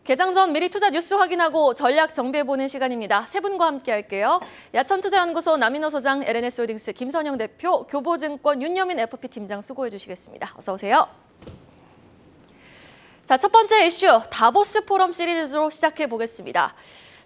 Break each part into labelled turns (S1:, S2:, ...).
S1: 개장 전 미리 투자 뉴스 확인하고 전략 정비해보는 시간입니다. 세 분과 함께 할게요. 야천투자연구소 남인호 소장, LNS홀딩스 김선영 대표, 교보증권 윤여민 FP팀장 수고해 주시겠습니다. 어서 오세요. 자, 첫 번째 이슈, 다보스 포럼 시리즈로 시작해 보겠습니다.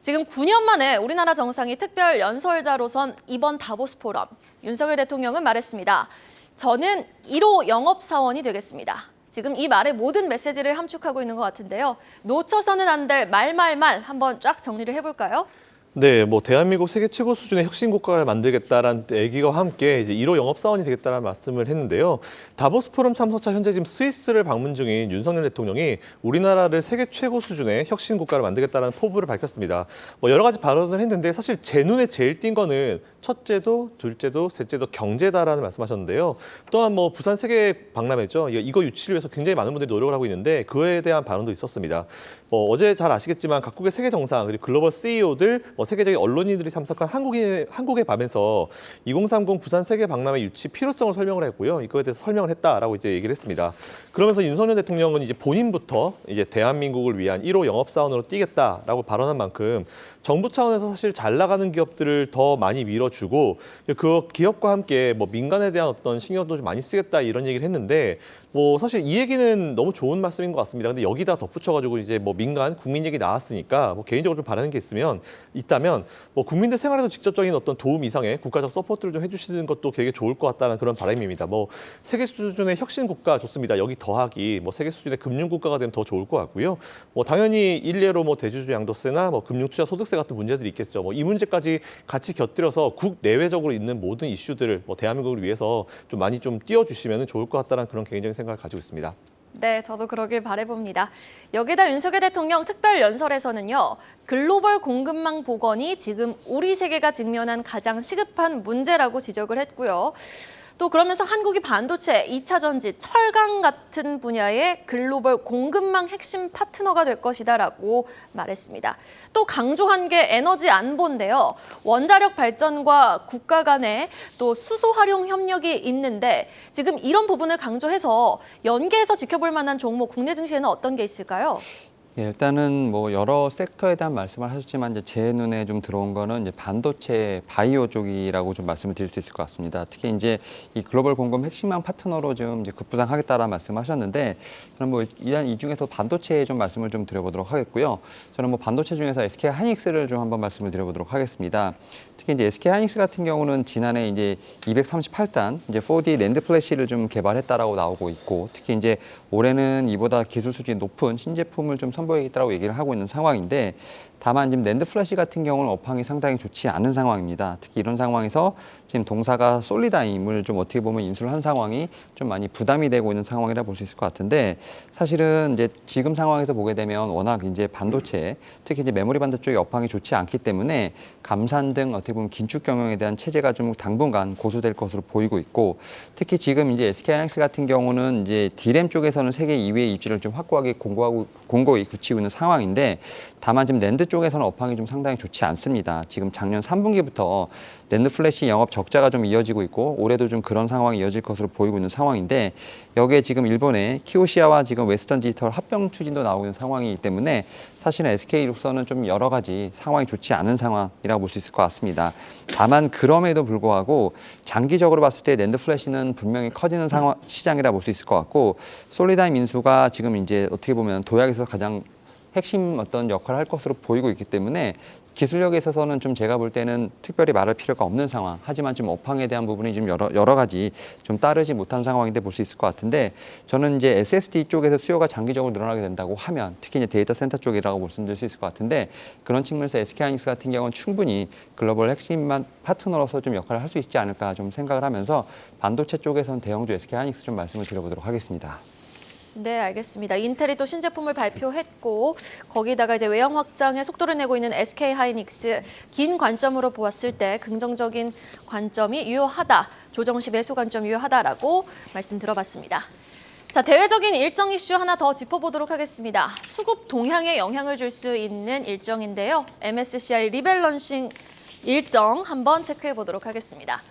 S1: 지금 9년 만에 우리나라 정상이 특별 연설자로선 이번 다보스 포럼, 윤석열 대통령은 말했습니다. 저는 1호 영업사원이 되겠습니다. 지금 이 말의 모든 메시지를 함축하고 있는 것 같은데요. 놓쳐서는 안 될 말말말 한번 쫙 정리를 해볼까요?
S2: 네, 대한민국 세계 최고 수준의 혁신 국가를 만들겠다라는 얘기와 함께 이제 1호 영업사원이 되겠다라는 말씀을 했는데요. 다보스 포럼 참석차 현재 지금 스위스를 방문 중인 윤석열 대통령이 우리나라를 세계 최고 수준의 혁신 국가를 만들겠다라는 포부를 밝혔습니다. 여러 가지 발언을 했는데 사실 제 눈에 제일 띈 거는 첫째도, 둘째도, 셋째도 경제다라는 말씀하셨는데요. 또한 부산 세계 박람회죠. 이거 유치를 위해서 굉장히 많은 분들이 노력을 하고 있는데 그에 대한 발언도 있었습니다. 어제 잘 아시겠지만 각국의 세계 정상 그리고 글로벌 CEO들, 세계적인 언론인들이 참석한 한국의 밤에서 2030 부산 세계 박람회 유치 필요성을 설명을 했고요. 이거에 대해서 설명을 했다라고 이제 얘기를 했습니다. 그러면서 윤석열 대통령은 이제 본인부터 이제 대한민국을 위한 1호 영업사원으로 뛰겠다라고 발언한 만큼 정부 차원에서 사실 잘 나가는 기업들을 더 많이 밀어주고 그 기업과 함께 민간에 대한 어떤 신경도 좀 많이 쓰겠다 이런 얘기를 했는데 사실 이 얘기는 너무 좋은 말씀인 것 같습니다. 근데 여기다 덧붙여가지고 이제 민간 국민 얘기 나왔으니까 개인적으로 좀 바라는 게 있다면 국민들 생활에도 직접적인 어떤 도움 이상의 국가적 서포트를 좀 해주시는 것도 되게 좋을 것 같다는 그런 바람입니다. 세계 수준의 혁신 국가 좋습니다. 여기 더하기 세계 수준의 금융 국가가 되면 더 좋을 것 같고요. 당연히 일례로 대주주 양도세나 금융 투자 소득세 같은 문제들이 있겠죠. 이 문제까지 같이 곁들여서 국내외적으로 있는 모든 이슈들을 대한민국을 위해서 좀 많이 좀 띄워주시면 좋을 것 같다는 그런 개인적인 생각을 가지고 있습니다.
S1: 네, 저도 그러길 바라봅니다. 여기다 윤석열 대통령 특별 연설에서는요. 글로벌 공급망 복원이 지금 우리 세계가 직면한 가장 시급한 문제라고 지적을 했고요. 또 그러면서 한국이 반도체, 2차 전지, 철강 같은 분야의 글로벌 공급망 핵심 파트너가 될 것이다라고 말했습니다. 또 강조한 게 에너지 안보인데요. 원자력 발전과 국가 간에 또 수소 활용 협력이 있는데 지금 이런 부분을 강조해서 연계해서 지켜볼 만한 종목 국내 증시에는 어떤 게 있을까요?
S3: 예, 일단은 여러 섹터에 대한 말씀을 하셨지만 이제 제 눈에 좀 들어온 거는 이제 반도체 바이오 쪽이라고 좀 말씀을 드릴 수 있을 것 같습니다. 특히 이제 이 글로벌 공급 핵심망 파트너로 좀 이제 급부상하겠다라는 말씀하셨는데 저는 일단 이 중에서 반도체에 좀 말씀을 좀 드려보도록 하겠고요. 저는 반도체 중에서 SK 하이닉스를 좀 한번 말씀을 드려보도록 하겠습니다. 특히 이제 SK 하이닉스 같은 경우는 지난해 이제 238단 이제 4D 낸드 플래시를 좀 개발했다라고 나오고 있고 특히 이제 올해는 이보다 기술 수준이 높은 신제품을 좀 선보이겠다라고 얘기를 하고 있는 상황인데 다만 지금 낸드 플래시 같은 경우는 업황이 상당히 좋지 않은 상황입니다. 특히 이런 상황에서 지금 동사가 솔리다임을 좀 어떻게 보면 인수를 한 상황이 좀 많이 부담이 되고 있는 상황이라 볼 수 있을 것 같은데 사실은 이제 지금 상황에서 보게 되면 워낙 이제 반도체 특히 이제 메모리 반도 쪽의 업황이 좋지 않기 때문에 감산 등 어떻게 보면 긴축 경영에 대한 체제가 좀 당분간 고수될 것으로 보이고 있고 특히 지금 이제 SK 하이닉스 같은 경우는 이제 D램 쪽에서는 세계 2위의 입지를 좀 확고하게 공고히 굳히고 있는 상황인데 다만 지금 낸드 쪽에서는 업황이 좀 상당히 좋지 않습니다. 지금 작년 3분기부터 낸드 플래시 영업 적자가 좀 이어지고 있고 올해도 좀 그런 상황이 이어질 것으로 보이고 있는 상황인데 여기에 지금 일본의 키오시아와 지금 웨스턴 디지털 합병 추진도 나오고 있는 상황이기 때문에 사실은 SK로서는 좀 여러 가지 상황이 좋지 않은 상황이라고 볼 수 있을 것 같습니다. 다만 그럼에도 불구하고 장기적으로 봤을 때 낸드 플래시는 분명히 커지는 시장이라 볼 수 있을 것 같고 솔리다임 인수가 지금 이제 어떻게 보면 도약에서 가장 핵심 어떤 역할을 할 것으로 보이고 있기 때문에 기술력에 있어서는 좀 제가 볼 때는 특별히 말할 필요가 없는 상황. 하지만 좀 업황에 대한 부분이 좀 여러 가지 좀 따르지 못한 상황인데 볼 수 있을 것 같은데 저는 이제 SSD 쪽에서 수요가 장기적으로 늘어나게 된다고 하면 특히 이제 데이터 센터 쪽이라고 말씀드릴 수 있을 것 같은데 그런 측면에서 SK 하이닉스 같은 경우는 충분히 글로벌 핵심만 파트너로서 좀 역할을 할 수 있지 않을까 좀 생각을 하면서 반도체 쪽에서는 대형주 SK 하이닉스 좀 말씀을 드려보도록 하겠습니다.
S1: 네, 알겠습니다. 인텔이 또 신제품을 발표했고 거기다가 이제 외형 확장에 속도를 내고 있는 SK 하이닉스 긴 관점으로 보았을 때 긍정적인 관점이 유효하다. 조정 시 매수 관점 유효하다라고 말씀 들어봤습니다. 자, 대외적인 일정 이슈 하나 더 짚어보도록 하겠습니다. 수급 동향에 영향을 줄 수 있는 일정인데요. MSCI 리밸런싱 일정 한번 체크해 보도록 하겠습니다.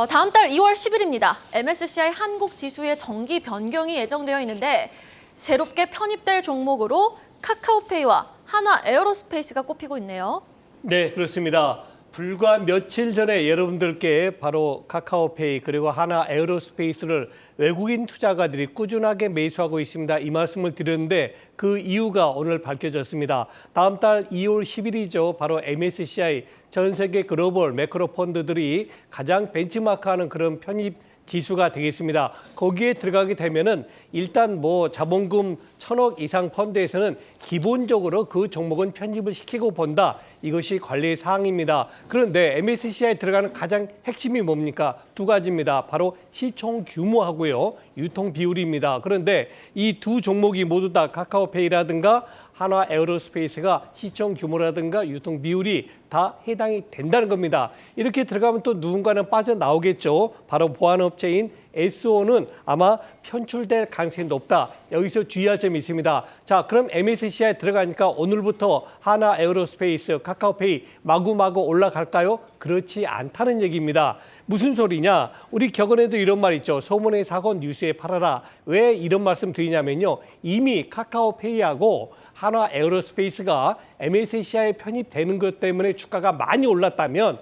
S1: 다음 달 2월 10일입니다. MSCI 한국 지수의 정기 변경이 예정되어 있는데 새롭게 편입될 종목으로 카카오페이와 한화 에어로스페이스가 꼽히고 있네요.
S4: 네, 그렇습니다. 불과 며칠 전에 여러분들께 바로 카카오페이 그리고 하나 에어로스페이스를 외국인 투자가들이 꾸준하게 매수하고 있습니다. 이 말씀을 드렸는데 그 이유가 오늘 밝혀졌습니다. 다음 달 2월 10일이죠. 바로 MSCI 전 세계 글로벌 매크로 펀드들이 가장 벤치마크하는 그런 편입 지수가 되겠습니다. 거기에 들어가게 되면은 일단 뭐 자본금 1,000억 이상 펀드에서는 기본적으로 그 종목은 편입을 시키고 본다. 이것이 관리 사항입니다. 그런데 MSCI에 들어가는 가장 핵심이 뭡니까? 두 가지입니다. 바로 시총 규모하고요. 유통 비율입니다. 그런데 이 두 종목이 모두 다 카카오페이라든가 한화 에어로스페이스가 시총 규모라든가 유통 비율이 다 해당이 된다는 겁니다. 이렇게 들어가면 또 누군가는 빠져나오겠죠. 바로 보안업체인 SO는 아마 편출될 가능성이 높다. 여기서 주의할 점이 있습니다. 자, 그럼 MSCI에 들어가니까 오늘부터 한화 에어로스페이스, 카카오페이 마구마구 올라갈까요? 그렇지 않다는 얘기입니다. 무슨 소리냐? 우리 격언에도 이런 말 있죠. 소문에 사고 뉴스에 팔아라. 왜 이런 말씀 드리냐면요. 이미 카카오페이하고 한화 에어로스페이스가 MSCI에 편입되는 것 때문에 주가가 많이 올랐다면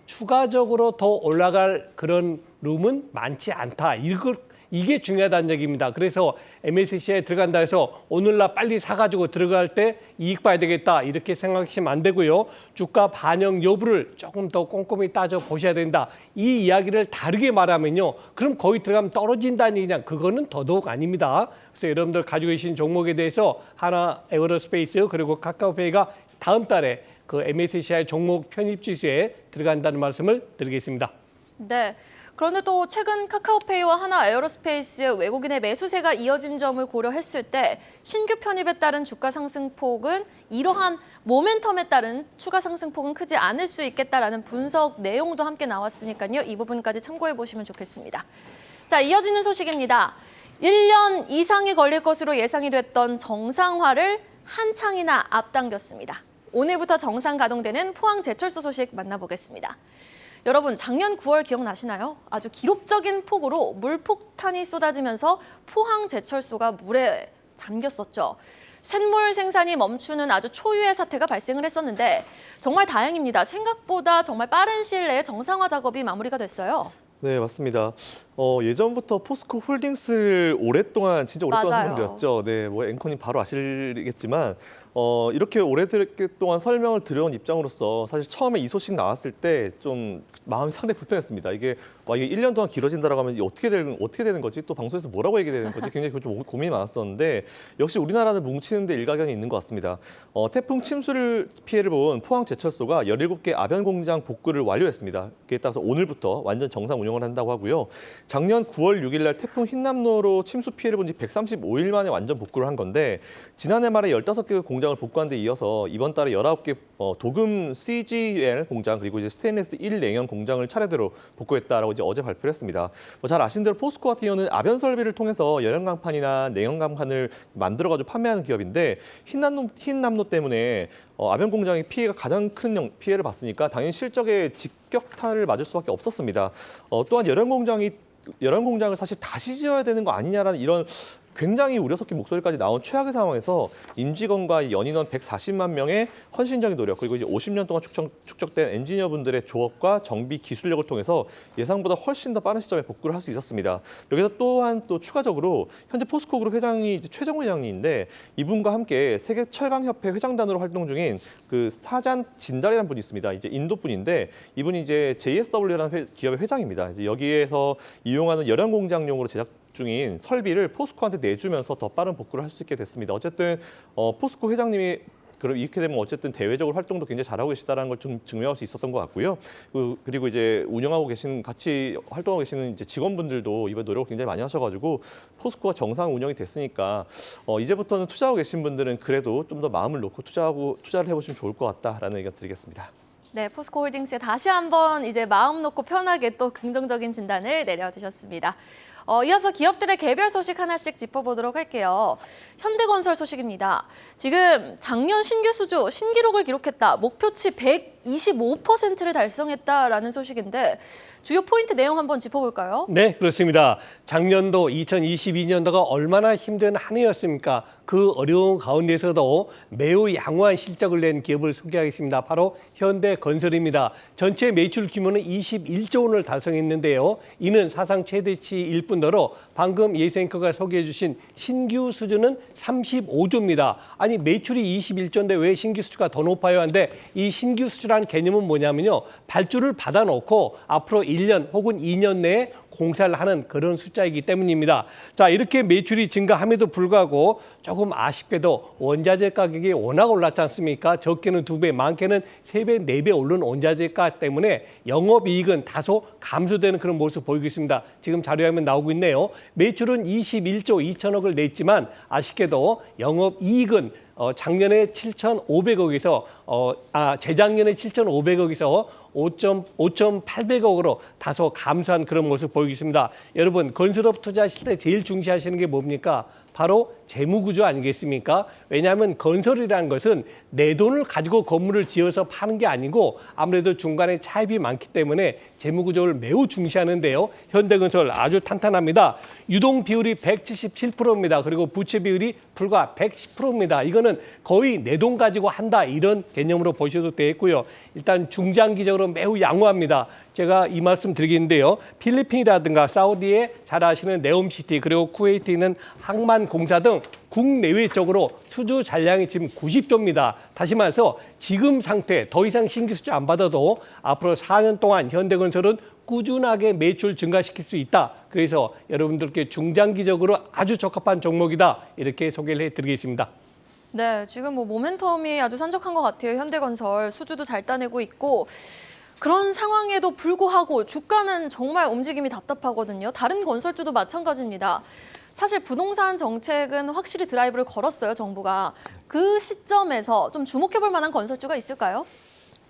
S4: 추가적으로 더 올라갈 그런 룸은 많지 않다. 이게 중요하다는 얘기입니다. 그래서 MSCI에 들어간다 해서 오늘날 빨리 사가지고 들어갈 때 이익 봐야 되겠다. 이렇게 생각하시면 안 되고요. 주가 반영 여부를 조금 더 꼼꼼히 따져보셔야 된다. 이 이야기를 다르게 말하면요. 그럼 거기 들어가면 떨어진다는 얘기냐. 그거는 더더욱 아닙니다. 그래서 여러분들 가지고 계신 종목에 대해서 하나 에어로스페이스 그리고 카카오페이가 다음 달에 그 MSCI 종목 편입 지수에 들어간다는 말씀을 드리겠습니다.
S1: 네. 그런데 또 최근 카카오페이와 한화 에어로스페이스의 외국인의 매수세가 이어진 점을 고려했을 때 신규 편입에 따른 주가 상승폭은 이러한 모멘텀에 따른 추가 상승폭은 크지 않을 수 있겠다라는 분석 내용도 함께 나왔으니까요. 이 부분까지 참고해 보시면 좋겠습니다. 자, 이어지는 소식입니다. 1년 이상이 걸릴 것으로 예상이 됐던 정상화를 한창이나 앞당겼습니다. 오늘부터 정상 가동되는 포항 제철소 소식 만나보겠습니다. 여러분, 작년 9월 기억나시나요? 아주 기록적인 폭우로 물폭탄이 쏟아지면서 포항 제철소가 물에 잠겼었죠. 쇳물 생산이 멈추는 아주 초유의 사태가 발생을 했었는데 정말 다행입니다. 생각보다 정말 빠른 시일 내에 정상화 작업이 마무리가 됐어요.
S2: 네, 맞습니다. 예전부터 포스코 홀딩스를 진짜 오랫동안
S1: 맞아요.
S2: 설명드렸죠. 네, 뭐 앵커님 바로 아시겠지만 이렇게 오랫동안 설명을 드려온 입장으로서 사실 처음에 이 소식 나왔을 때 좀 마음이 상당히 불편했습니다. 이게 1년 동안 길어진다라고 하면 어떻게 되는 거지? 또 방송에서 뭐라고 얘기되는 거지? 굉장히 좀 고민이 많았었는데 역시 우리나라는 뭉치는 데 일가견이 있는 것 같습니다. 태풍 침수를 피해를 본 포항 제철소가 17개 아변 공장 복구를 완료했습니다. 그에 따라서 오늘부터 완전 정상 운영을 한다고 하고요. 작년 9월 6일 날 태풍 흰남노로 침수 피해를 본 지 135일 만에 완전 복구를 한 건데 지난해 말에 15개 공장을 복구한 데 이어서 이번 달에 19개 도금 CGL 공장 그리고 이제 스테인리스 1냉형 공장을 차례대로 복구했다라고 이제 어제 발표를 했습니다. 잘 아시는 대로 포스코 같은 경우는 아변 설비를 통해서 열연강판이나 냉연강판을 만들어가지고 판매하는 기업인데 흰남노 때문에 아변 공장의 피해가 가장 큰 피해를 봤으니까 당연히 실적에 직격탄을 맞을 수밖에 없었습니다. 또한 열연 공장을 사실 다시 지어야 되는 거 아니냐라는 이런 굉장히 우려 섞인 목소리까지 나온 최악의 상황에서 임직원과 연인원 140만 명의 헌신적인 노력 그리고 이제 50년 동안 축적된 엔지니어분들의 조업과 정비 기술력을 통해서 예상보다 훨씬 더 빠른 시점에 복구를 할 수 있었습니다. 여기서 또한 또 추가적으로 현재 포스코 그룹 회장이 이제 최정우 회장님인데 이분과 함께 세계 철강협회 회장단으로 활동 중인 그 사잔 진달이라는 분이 있습니다. 이제 인도 분인데 이분이 이제 JSW라는 기업의 회장입니다. 이제 여기에서 이용하는 열연 공장용으로 제작 중인 설비를 포스코한테 내주면서 더 빠른 복구를 할 수 있게 됐습니다. 어쨌든 포스코 회장님이 그럼 이렇게 되면 어쨌든 대외적으로 활동도 굉장히 잘하고 계시다는 걸 좀 증명할 수 있었던 것 같고요. 그리고 이제 같이 활동하고 계시는 이제 직원분들도 이번 노력을 굉장히 많이 하셔가지고 포스코가 정상 운영이 됐으니까 이제부터는 투자하고 계신 분들은 그래도 좀 더 마음을 놓고 투자를 해보시면 좋을 것 같다라는 의견 드리겠습니다.
S1: 네, 포스코홀딩스에 다시 한번 이제 마음 놓고 편하게 또 긍정적인 진단을 내려주셨습니다. 이어서 기업들의 개별 소식 하나씩 짚어보도록 할게요. 현대건설 소식입니다. 지금 작년 신규 수주 신기록을 기록했다. 목표치 25%를 달성했다라는 소식인데 주요 포인트 내용 한번 짚어볼까요?
S4: 네, 그렇습니다. 작년도 2022년도가 얼마나 힘든 한 해였습니까? 그 어려운 가운데서도 매우 양호한 실적을 낸 기업을 소개하겠습니다. 바로 현대건설입니다. 전체 매출 규모는 21조 원을 달성했는데요. 이는 사상 최대치일 뿐더러 방금 예수앵커가 소개해 주신 신규 수준은 35조입니다. 아니 매출이 21조인데 왜 신규 수주가 더 높아요? 한데 이 신규 수주라는 개념은 뭐냐면요. 발주를 받아놓고 앞으로 1년 혹은 2년 내에 공사를 하는 그런 숫자이기 때문입니다. 자, 이렇게 매출이 증가함에도 불구하고 조금 아쉽게도 원자재 가격이 워낙 올랐지 않습니까? 적게는 2배, 많게는 3배, 4배 오른 원자재가 때문에 영업이익은 다소 감소되는 그런 모습 보이고 있습니다. 지금 자료에 나오고 있네요. 매출은 21조 2천억을 냈지만 아쉽게도 영업이익은 작년에 7,500억에서 재작년에 7,500억에서 5,800억으로 다소 감소한 그런 모습 보이고 있습니다. 여러분 건설업 투자하실 때 제일 중시하시는 게 뭡니까? 바로 재무구조 아니겠습니까? 왜냐하면 건설이라는 것은 내 돈을 가지고 건물을 지어서 파는 게 아니고 아무래도 중간에 차입이 많기 때문에 재무구조를 매우 중시하는데요. 현대건설 아주 탄탄합니다. 유동 비율이 177%입니다. 그리고 부채 비율이 불과 110%입니다. 이거는 거의 내 돈 가지고 한다 이런 개념으로 보셔도 되겠고요. 일단 중장기적으로 매우 양호합니다. 제가 이 말씀 드리겠는데요. 필리핀이라든가 사우디에 잘 아시는 네옴시티 그리고 쿠웨이트에 있는 항만 공사 등 국내외적으로 수주 잔량이 지금 90조입니다. 다시 말해서 지금 상태 더 이상 신규 수주 안 받아도 앞으로 4년 동안 현대건설은 꾸준하게 매출 증가시킬 수 있다. 그래서 여러분들께 중장기적으로 아주 적합한 종목이다. 이렇게 소개를 해드리겠습니다.
S1: 네, 지금 뭐 모멘텀이 아주 산적한 것 같아요. 현대건설 수주도 잘 따내고 있고 그런 상황에도 불구하고 주가는 정말 움직임이 답답하거든요. 다른 건설주도 마찬가지입니다. 사실 부동산 정책은 확실히 드라이브를 걸었어요, 정부가. 그 시점에서 좀 주목해볼 만한 건설주가 있을까요?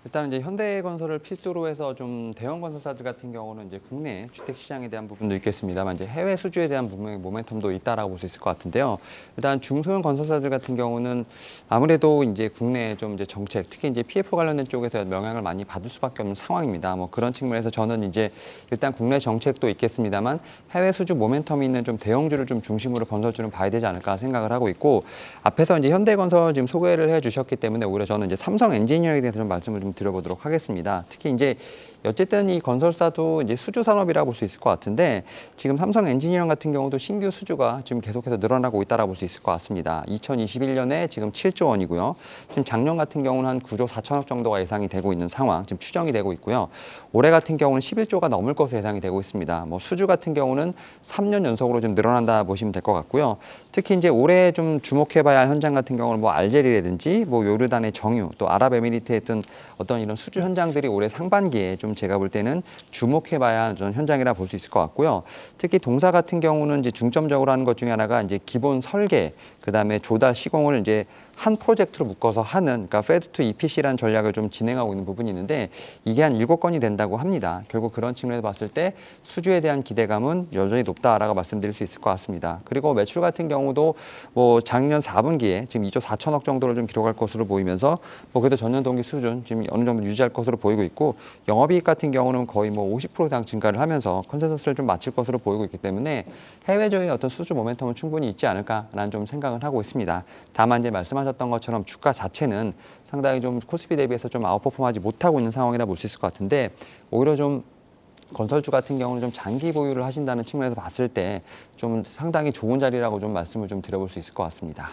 S3: 일단 이제 현대건설을 필두로 해서 좀 대형 건설사들 같은 경우는 이제 국내 주택 시장에 대한 부분도 있겠습니다만 이제 해외 수주에 대한 부분의 모멘텀도 있다라고 볼 수 있을 것 같은데요. 일단 중소형 건설사들 같은 경우는 아무래도 이제 국내 좀 이제 정책, 특히 이제 PF 관련된 쪽에서 영향을 많이 받을 수밖에 없는 상황입니다. 뭐 그런 측면에서 저는 이제 일단 국내 정책도 있겠습니다만 해외 수주 모멘텀이 있는 좀 대형주를 좀 중심으로 건설주는 봐야 되지 않을까 생각을 하고 있고 앞에서 이제 현대건설 지금 소개를 해주셨기 때문에 오히려 저는 이제 삼성 엔지니어링에 대해서 좀 말씀을 좀 드려보도록 하겠습니다. 특히 이제 어쨌든 이 건설사도 이제 수주 산업이라고 볼 수 있을 것 같은데 지금 삼성 엔지니어링 같은 경우도 신규 수주가 지금 계속해서 늘어나고 있다라고 볼 수 있을 것 같습니다. 2021년에 지금 7조 원이고요. 지금 작년 같은 경우는 한 9조 4천억 정도가 예상이 되고 있는 상황, 지금 추정이 되고 있고요. 올해 같은 경우는 11조가 넘을 것으로 예상이 되고 있습니다. 뭐 수주 같은 경우는 3년 연속으로 좀 늘어난다 보시면 될 것 같고요. 특히 이제 올해 좀 주목해봐야 할 현장 같은 경우는 뭐 알제리라든지 뭐 요르단의 정유, 또 아랍에미리트의 어떤 이런 수주 현장들이 올해 상반기에 좀 제가 볼 때는 주목해봐야 하는 현장이라 볼 수 있을 것 같고요. 특히 동사 같은 경우는 이제 중점적으로 하는 것 중에 하나가 이제 기본 설계, 그다음에 조달 시공을 이제 한 프로젝트로 묶어서 하는, 그러니까 페드 투 EPC라는 전략을 좀 진행하고 있는 부분이 있는데 이게 한 7건이 된다고 합니다. 결국 그런 측면에서 봤을 때 수주에 대한 기대감은 여전히 높다라고 말씀드릴 수 있을 것 같습니다. 그리고 매출 같은 경우도 뭐 작년 4분기에 지금 2조 4천억 정도를 좀 기록할 것으로 보이면서 뭐 그래도 전년 동기 수준 지금 어느 정도 유지할 것으로 보이고 있고 영업이익 같은 경우는 거의 뭐 50% 이상 증가를 하면서 컨센서스를 좀 맞출 것으로 보이고 있기 때문에 해외적인 어떤 수주 모멘텀은 충분히 있지 않을까라는 좀 생각을 하고 있습니다. 다만 이제 말씀하셨던 것처럼 주가 자체는 상당히 좀 코스피 대비해서 좀 아웃퍼폼하지 못하고 있는 상황이라 볼 수 있을 것 같은데 오히려 좀 건설주 같은 경우는 좀 장기 보유를 하신다는 측면에서 봤을 때 좀 상당히 좋은 자리라고 좀 말씀을 좀 드려볼 수 있을 것 같습니다.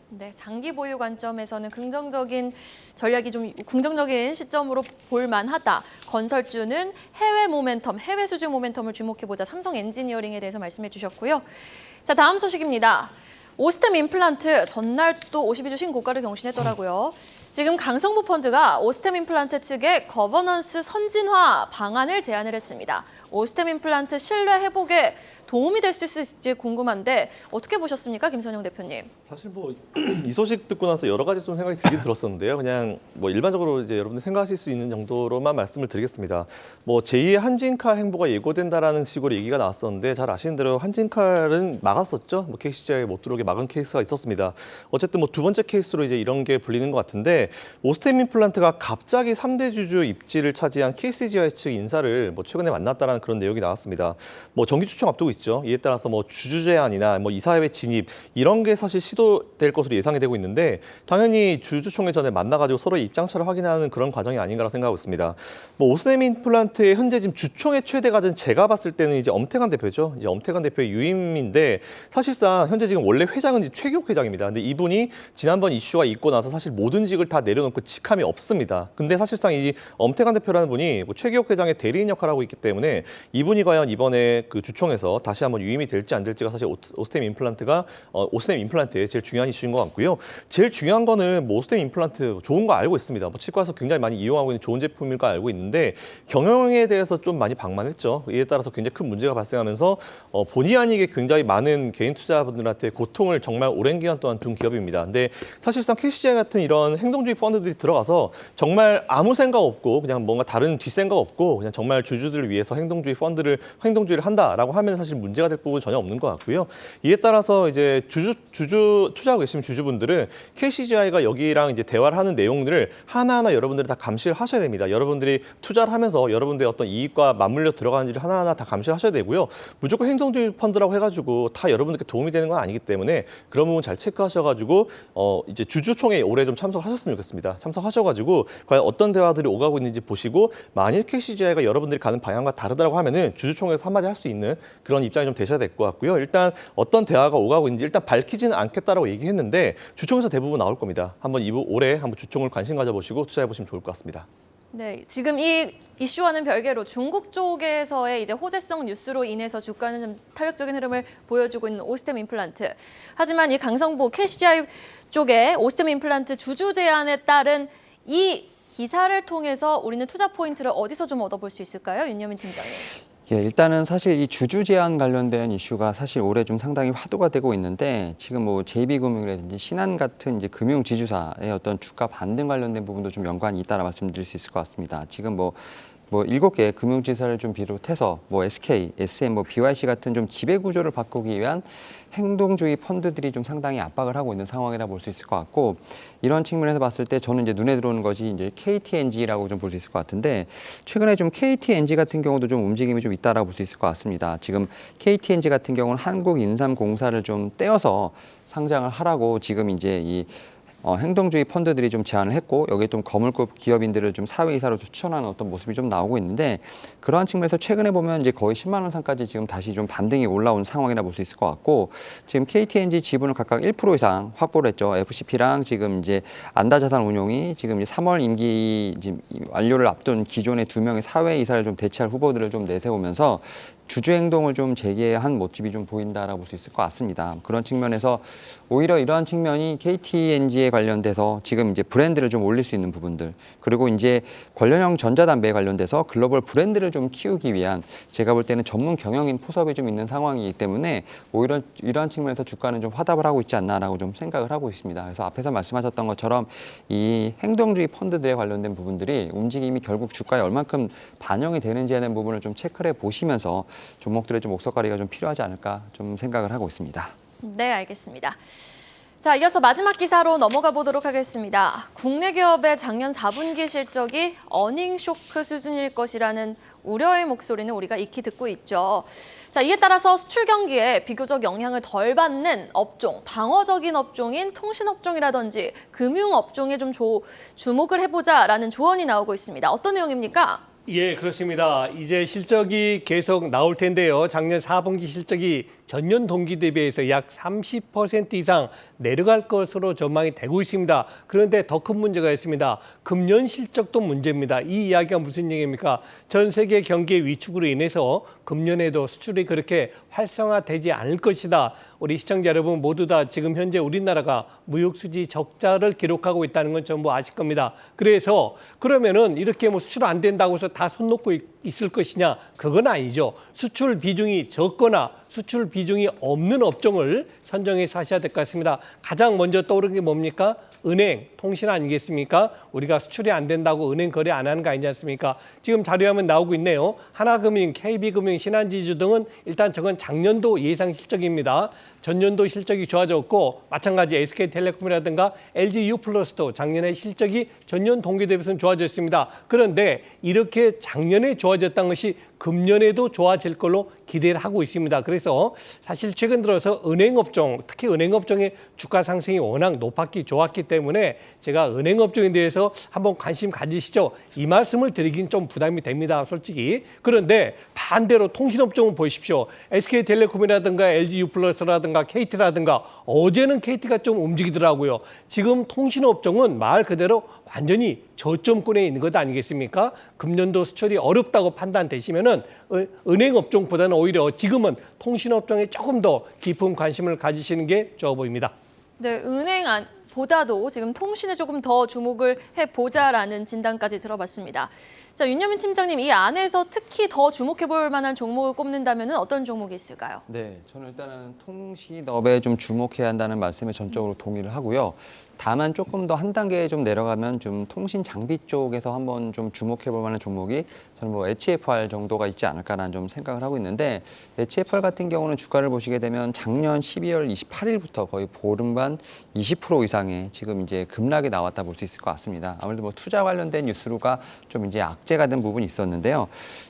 S1: 네, 장기 보유 관점에서는 긍정적인 전략이 좀 긍정적인 시점으로 볼 만하다. 건설주는 해외 모멘텀, 해외 수주 모멘텀을 주목해보자. 삼성 엔지니어링에 대해서 말씀해 주셨고요. 자, 다음 소식입니다. 오스템 임플란트 전날 또 52주 신고가를 경신했더라고요. 지금 강성부 펀드가 오스템 임플란트 측에 거버넌스 선진화 방안을 제안을 했습니다. 오스템 임플란트 신뢰 회복에 도움이 될 수 있을지 궁금한데 어떻게 보셨습니까, 김선영 대표님?
S2: 사실 뭐 이 소식 듣고 나서 여러 가지 좀 생각이 들긴 들었었는데요. 그냥 뭐 일반적으로 이제 여러분들 생각하실 수 있는 정도로만 말씀을 드리겠습니다. 뭐 제2의 한진칼 행보가 예고된다라는 식으로 얘기가 나왔었는데 잘 아시는 대로 한진칼은 막았었죠. 뭐 KCG에 못 들어오게 막은 케이스가 있었습니다. 어쨌든 뭐 두 번째 케이스로 이제 이런 게 불리는 것 같은데 오스템 임플란트가 갑자기 3대 주주 입지를 차지한 KCGI 측 인사를 뭐 최근에 만났다라는 그런 내용이 나왔습니다. 뭐 정기 추첨 앞두고 있죠. 이에 따라서 뭐 주주 제안이나 뭐 이사회 진입 이런 게 사실 시도될 것으로 예상이 되고 있는데 당연히 주주총회 전에 만나가지고 서로 입장차를 확인하는 그런 과정이 아닌가라고 생각하고 있습니다. 뭐 오스템 임플란트의 현재 지금 주총회 최대 가전 제가 봤을 때는 이제 엄태관 대표죠. 이제 엄태관 대표의 유임인데 사실상 현재 지금 원래 회장은 이제 최기욱 회장입니다. 근데 이분이 지난번 이슈가 있고 나서 사실 모든 직을 다 내려놓고 직함이 없습니다. 근데 사실상 이 엄태관 대표라는 분이 뭐 최기욱 회장의 대리인 역할을 하고 있기 때문에 이분이 과연 이번에 그 주총에서 다시 한번 유임이 될지 안 될지가 사실 오스템 임플란트의 제일 중요한 이슈인 것 같고요. 제일 중요한 거는 뭐 오스템 임플란트 좋은 거 알고 있습니다. 뭐 치과에서 굉장히 많이 이용하고 있는 좋은 제품일 거 알고 있는데 경영에 대해서 좀 많이 방만했죠. 이에 따라서 굉장히 큰 문제가 발생하면서 본의 아니게 굉장히 많은 개인 투자분들한테 고통을 정말 오랜 기간 동안 준 기업입니다. 근데 사실상 KCGI 같은 이런 행동주의 펀드들이 들어가서 정말 아무 생각 없고 그냥 뭔가 다른 뒷생각 없고 그냥 정말 주주들을 위해서 행동주의를 한다라고 하면 사실 문제가 될 부분은 전혀 없는 것 같고요. 이에 따라서 이제 주주 투자하고 계신 주주분들은 KCGI가 여기랑 이제 대화를 하는 내용들을 하나하나 여러분들이 다 감시를 하셔야 됩니다. 여러분들이 투자를 하면서 여러분들의 어떤 이익과 맞물려 들어가는지를 하나하나 다 감시를 하셔야 되고요. 무조건 행동주의 펀드라고 해가지고 다 여러분들께 도움이 되는 건 아니기 때문에 그런 부분 잘 체크하셔가지고 이제 주주총회에 올해 좀 참석하셨으면 좋겠습니다. 참석하셔가지고 과연 어떤 대화들이 오가고 있는지 보시고 만일 KCGI가 여러분들이 가는 방향과 다르다고 하면은 주주총회에서 한마디 할 수 있는 그런 입장이 좀 되셔야 될 것 같고요. 일단 어떤 대화가 오가고 있는지 일단 밝히지는 않겠다라고 얘기했는데 주총에서 대부분 나올 겁니다. 한번 올해 한번 주총을 관심 가져보시고 투자해 보시면 좋을 것 같습니다.
S1: 네, 지금 이 이슈와는 별개로 중국 쪽에서의 이제 호재성 뉴스로 인해서 주가는 좀 탄력적인 흐름을 보여주고 있는 오스템 임플란트. 하지만 이 강성보 KCGI 쪽에 오스템 임플란트 주주 제안에 따른 이 기사를 통해서 우리는 투자 포인트를 어디서 좀 얻어볼 수 있을까요, 윤여민 팀장님?
S3: 예, 일단은 사실 이 주주 제한 관련된 이슈가 사실 올해 좀 상당히 화두가 되고 있는데 지금 뭐 JB금융이라든지 신한 같은 이제 금융 지주사의 어떤 주가 반등 관련된 부분도 좀 연관이 있다라 말씀드릴 수 있을 것 같습니다. 지금 뭐 7개 금융지사를 좀 비롯해서 뭐 SK, SM, 뭐 BYC 같은 좀 지배 구조를 바꾸기 위한 행동주의 펀드들이 좀 상당히 압박을 하고 있는 상황이라 볼 수 있을 것 같고 이런 측면에서 봤을 때 저는 이제 눈에 들어오는 것이 이제 KTNG라고 좀 볼 수 있을 것 같은데 최근에 좀 KTNG 같은 경우도 좀 움직임이 좀 있다라고 볼 수 있을 것 같습니다. 지금 KTNG 같은 경우는 한국인삼공사를 좀 떼어서 상장을 하라고 지금 이제 이 행동주의 펀드들이 좀 제안을 했고 여기에 좀 거물급 기업인들을 좀 사회이사로 추천하는 어떤 모습이 좀 나오고 있는데 그러한 측면에서 최근에 보면 이제 거의 10만 원 선까지 지금 다시 좀 반등이 올라온 상황이라 볼 수 있을 것 같고 지금 KTNG 지분을 각각 1% 이상 확보를 했죠. FCP랑 지금 이제 안다자산운용이 지금 이제 3월 임기 지금 완료를 앞둔 기존의 2명의 사회이사를 좀 대체할 후보들을 좀 내세우면서 주주 행동을 좀 재개한 모습이 좀 보인다라고 볼 수 있을 것 같습니다. 그런 측면에서 오히려 이러한 측면이 KTNG에 관련돼서 지금 이제 브랜드를 좀 올릴 수 있는 부분들 그리고 이제 관련형 전자담배에 관련돼서 글로벌 브랜드를 좀 키우기 위한 제가 볼 때는 전문 경영인 포섭이 좀 있는 상황이기 때문에 오히려 이러한 측면에서 주가는 좀 화답을 하고 있지 않나라고 좀 생각을 하고 있습니다. 그래서 앞에서 말씀하셨던 것처럼 이 행동주의 펀드들에 관련된 부분들이 움직임이 결국 주가에 얼만큼 반영이 되는지에 대한 부분을 좀 체크를 해보시면서 종목들의 좀 옥석가리가 좀 필요하지 않을까 좀 생각을 하고 있습니다.
S1: 네, 알겠습니다. 자, 이어서 마지막 기사로 넘어가 보도록 하겠습니다. 국내 기업의 작년 4분기 실적이 어닝 쇼크 수준일 것이라는 우려의 목소리는 우리가 익히 듣고 있죠. 자, 이에 따라서 수출 경기에 비교적 영향을 덜 받는 업종, 방어적인 업종인 통신업종이라든지 금융업종에 좀 주목을 해보자라는 조언이 나오고 있습니다. 어떤 내용입니까?
S4: 예, 그렇습니다. 이제 실적이 계속 나올 텐데요. 작년 4분기 실적이 전년 동기 대비해서 약 30% 이상 내려갈 것으로 전망이 되고 있습니다. 그런데 더 큰 문제가 있습니다. 금년 실적도 문제입니다. 이 이야기가 무슨 얘기입니까? 전 세계 경기의 위축으로 인해서 금년에도 수출이 그렇게 활성화되지 않을 것이다. 우리 시청자 여러분 모두 다 지금 현재 우리나라가 무역수지 적자를 기록하고 있다는 건 전부 아실 겁니다. 그래서 그러면은 이렇게 뭐 수출 안 된다고 해서 다 손 놓고 있을 것이냐? 그건 아니죠. 수출 비중이 적거나 수출 비중이 없는 업종을 선정해서 하셔야 될 것 같습니다. 가장 먼저 떠오르는 게 뭡니까? 은행, 통신 아니겠습니까? 우리가 수출이 안 된다고 은행 거래 안 하는 거 아니지 않습니까? 지금 자료화면 나오고 있네요. 하나금융, KB금융, 신한지주 등은 일단 저건 작년도 예상 실적입니다. 전년도 실적이 좋아졌고 마찬가지 SK텔레콤이라든가 LG유플러스도 작년에 실적이 전년 동기 대비해서는 좋아졌습니다. 그런데 이렇게 작년에 좋아졌던 것이 금년에도 좋아질 걸로 기대를 하고 있습니다. 그래서 사실 최근 들어서 은행업종, 특히 은행업종의 주가 상승이 워낙 높았기 좋았기 때문에 제가 은행업종에 대해서 한번 관심 가지시죠. 이 말씀을 드리긴 좀 부담이 됩니다. 솔직히. 그런데 반대로 통신업종은 보십시오. SK텔레콤이라든가 LG유플러스라든가 KT라든가 어제는 KT가 좀 움직이더라고요. 지금 통신업종은 말 그대로 완전히 저점권에 있는 것 아니겠습니까? 금년도 수출이 어렵다고 판단되시면은 은행업종보다는 오히려 지금은 통신업종에 조금 더 깊은 관심을 가지시는 게 좋아 보입니다.
S1: 네, 보다도 지금 통신에 조금 더 주목을 해보자라는 진단까지 들어봤습니다. 자, 윤여민 팀장님, 이 안에서 특히 더 주목해볼 만한 종목을 꼽는다면 어떤 종목이 있을까요?
S3: 네, 저는 일단은 통신업에 좀 주목해야 한다는 말씀에 전적으로 동의를 하고요. 다만 조금 더 한 단계 좀 내려가면 좀 통신 장비 쪽에서 한번 좀 주목해 볼 만한 종목이 저는 뭐 HFR 정도가 있지 않을까라는 좀 생각을 하고 있는데, HFR 같은 경우는 주가를 보시게 되면 작년 12월 28일부터 거의 보름간 20% 이상의 지금 이제 급락이 나왔다 볼 수 있을 것 같습니다. 아무래도 뭐 투자 관련된 뉴스가 좀 이제 악재가 된 부분이 있었는데요.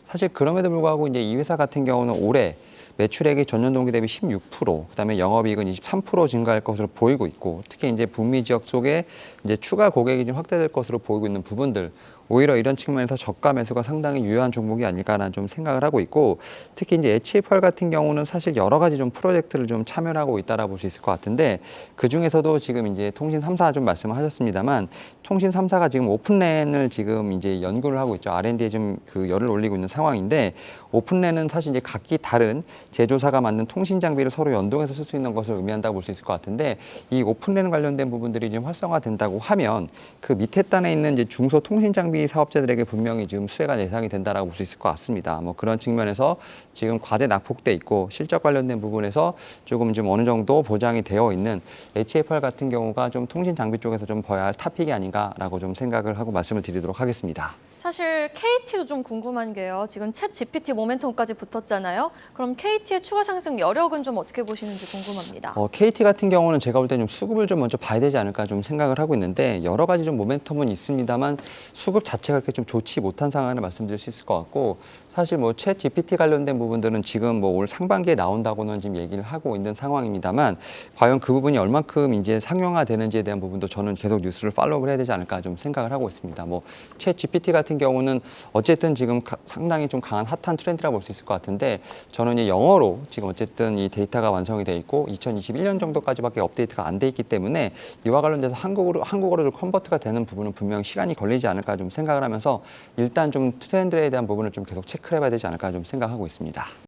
S3: 사실 그럼에도 불구하고 이제 이 회사 같은 경우는 올해 매출액이 전년 동기 대비 16%, 그다음에 영업이익은 23% 증가할 것으로 보이고 있고, 특히 이제 북미 지역 속에 이제 추가 고객이 좀 확대될 것으로 보이고 있는 부분들, 오히려 이런 측면에서 저가 매수가 상당히 유효한 종목이 아닐까라는 좀 생각을 하고 있고, 특히 이제 HFR 같은 경우는 사실 여러 가지 좀 프로젝트를 좀 참여를 하고 있다라 볼 수 있을 것 같은데, 그 중에서도 지금 이제 통신 3사 좀 말씀을 하셨습니다만, 통신 3사가 지금 오픈랜을 지금 이제 연구를 하고 있죠. R&D에 좀 그 열을 올리고 있는 상황인데, 오픈랜은 사실 이제 각기 다른 제조사가 만든 통신 장비를 서로 연동해서 쓸 수 있는 것을 의미한다고 볼 수 있을 것 같은데, 이 오픈랜 관련된 부분들이 지금 활성화된다고 하면 그 밑에 단에 있는 이제 중소 통신 장비 사업자들에게 분명히 지금 수혜가 예상이 된다라고 볼 수 있을 것 같습니다. 뭐 그런 측면에서 지금 과대 낙폭돼 있고 실적 관련된 부분에서 조금 좀 어느 정도 보장이 되어 있는 HFR 같은 경우가 좀 통신 장비 쪽에서 좀 봐야 할 탑픽이 아닌가라고 좀 생각을 하고 말씀을 드리도록 하겠습니다.
S1: 사실 KT도 좀 궁금한 게요. 지금 챗 GPT 모멘텀까지 붙었잖아요. 그럼 KT의 추가 상승 여력은 좀 어떻게 보시는지 궁금합니다.
S3: KT 같은 경우는 제가 볼 때 좀 수급을 좀 먼저 봐야 되지 않을까 좀 생각을 하고 있는데, 여러 가지 좀 모멘텀은 있습니다만 수급 자체가 그렇게 좀 좋지 못한 상황을 말씀드릴 수 있을 것 같고, 사실 뭐 챗 GPT 관련된 부분들은 지금 뭐 올 상반기에 나온다고는 지금 얘기를 하고 있는 상황입니다만, 과연 그 부분이 얼만큼 이제 상용화되는지에 대한 부분도 저는 계속 뉴스를 팔로우를 해야 되지 않을까 좀 생각을 하고 있습니다. 뭐 챗 GPT 같은 경우는 어쨌든 지금 상당히 좀 강한 핫한 트렌드라고 볼 수 있을 것 같은데, 저는 이 영어로 지금 어쨌든 이 데이터가 완성이 돼 있고 2021년 정도까지밖에 업데이트가 안 돼 있기 때문에 이와 관련돼서 한국어로 좀 컨버트가 되는 부분은 분명 시간이 걸리지 않을까 좀 생각을 하면서, 일단 좀 트렌드에 대한 부분을 좀 계속 체크를 해봐야 되지 않을까 좀 생각하고 있습니다.